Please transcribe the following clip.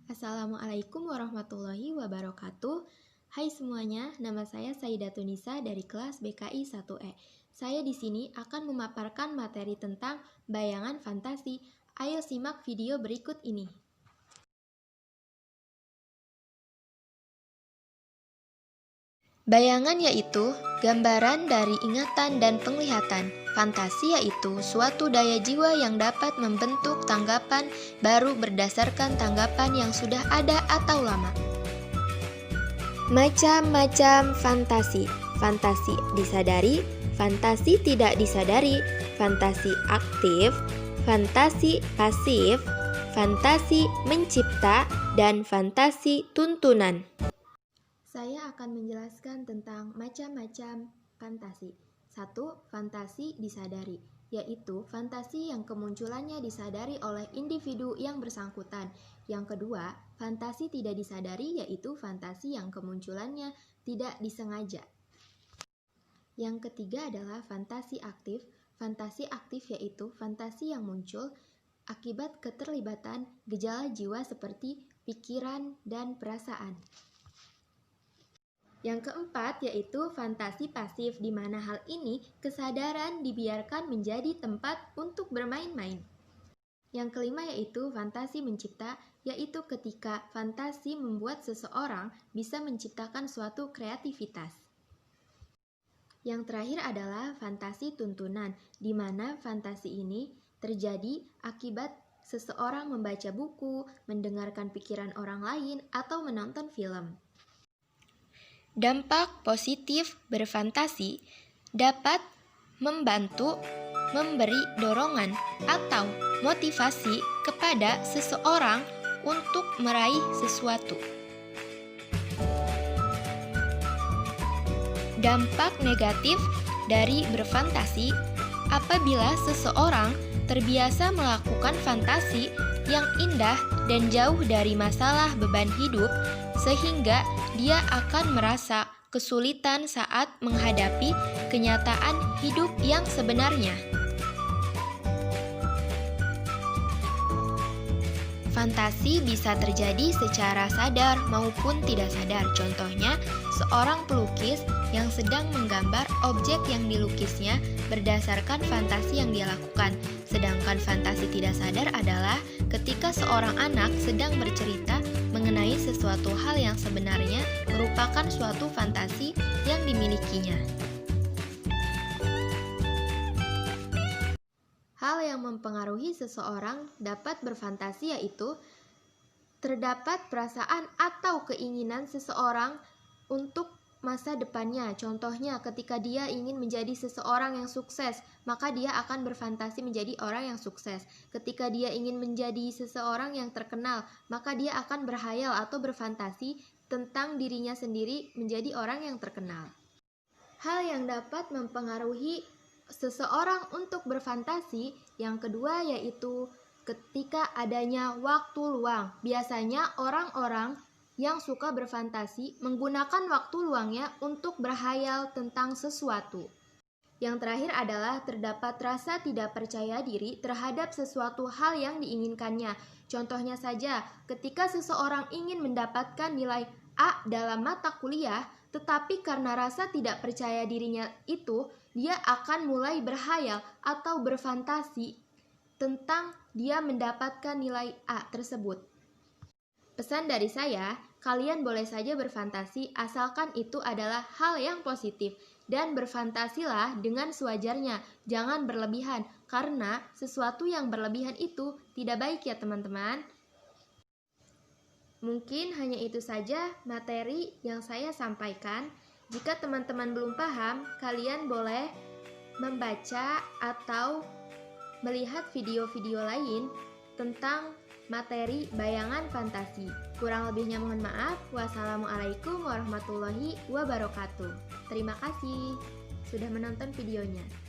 Assalamualaikum warahmatullahi wabarakatuh. Hai semuanya, nama saya Saidatun Nisa dari kelas BKI 1E. Saya di sini akan memaparkan materi tentang bayangan fantasi. Ayo simak video berikut ini. Bayangan yaitu gambaran dari ingatan dan penglihatan. Fantasi yaitu suatu daya jiwa yang dapat membentuk tanggapan baru berdasarkan tanggapan yang sudah ada atau lama. Macam-macam fantasi. Fantasi disadari, fantasi tidak disadari, fantasi aktif, fantasi pasif, fantasi mencipta, dan fantasi tuntunan. Saya akan menjelaskan tentang macam-macam fantasi. 1. Fantasi disadari, yaitu fantasi yang kemunculannya disadari oleh individu yang bersangkutan. Yang kedua, fantasi tidak disadari, yaitu fantasi yang kemunculannya tidak disengaja. Yang ketiga adalah fantasi aktif. Fantasi aktif yaitu fantasi yang muncul akibat keterlibatan gejala jiwa seperti pikiran dan perasaan. Yang keempat yaitu fantasi pasif, di mana hal ini kesadaran dibiarkan menjadi tempat untuk bermain-main. Yang kelima yaitu fantasi mencipta, yaitu ketika fantasi membuat seseorang bisa menciptakan suatu kreativitas. Yang terakhir adalah fantasi tuntunan, di mana fantasi ini terjadi akibat seseorang membaca buku, mendengarkan pikiran orang lain, atau menonton film. Dampak positif berfantasi dapat membantu memberi dorongan atau motivasi kepada seseorang untuk meraih sesuatu. Dampak negatif dari berfantasi apabila seseorang terbiasa melakukan fantasi yang indah dan jauh dari masalah beban hidup, sehingga dia akan merasa kesulitan saat menghadapi kenyataan hidup yang sebenarnya. Fantasi bisa terjadi secara sadar maupun tidak sadar. Contohnya, seorang pelukis yang sedang menggambar objek yang dilukisnya berdasarkan fantasi yang dia lakukan. Sedangkan fantasi tidak sadar adalah ketika seorang anak sedang bercerita mengenai sesuatu hal yang sebenarnya merupakan suatu fantasi yang dimilikinya. Hal yang mempengaruhi seseorang dapat berfantasi yaitu terdapat perasaan atau keinginan seseorang untuk masa depannya. Contohnya, ketika dia ingin menjadi seseorang yang sukses, maka dia akan berfantasi menjadi orang yang sukses. Ketika dia ingin menjadi seseorang yang terkenal, maka dia akan berhayal atau berfantasi tentang dirinya sendiri menjadi orang yang terkenal. Hal yang dapat mempengaruhi seseorang untuk berfantasi yang kedua yaitu ketika adanya waktu luang. Biasanya orang-orang yang suka berfantasi menggunakan waktu luangnya untuk berhayal tentang sesuatu. Yang terakhir adalah terdapat rasa tidak percaya diri terhadap sesuatu hal yang diinginkannya. Contohnya saja, ketika seseorang ingin mendapatkan nilai A dalam mata kuliah, tetapi karena rasa tidak percaya dirinya itu, dia akan mulai berhayal atau berfantasi tentang dia mendapatkan nilai A tersebut. Pesan dari saya, kalian boleh saja berfantasi asalkan itu adalah hal yang positif. Dan berfantasilah dengan sewajarnya, jangan berlebihan, karena sesuatu yang berlebihan itu tidak baik ya teman-teman. Mungkin hanya itu saja materi yang saya sampaikan. Jika teman-teman belum paham, kalian boleh membaca atau melihat video-video lain tentang materi bayangan fantasi. Kurang lebihnya mohon maaf. Wassalamualaikum warahmatullahi wabarakatuh. Terima kasih sudah menonton videonya.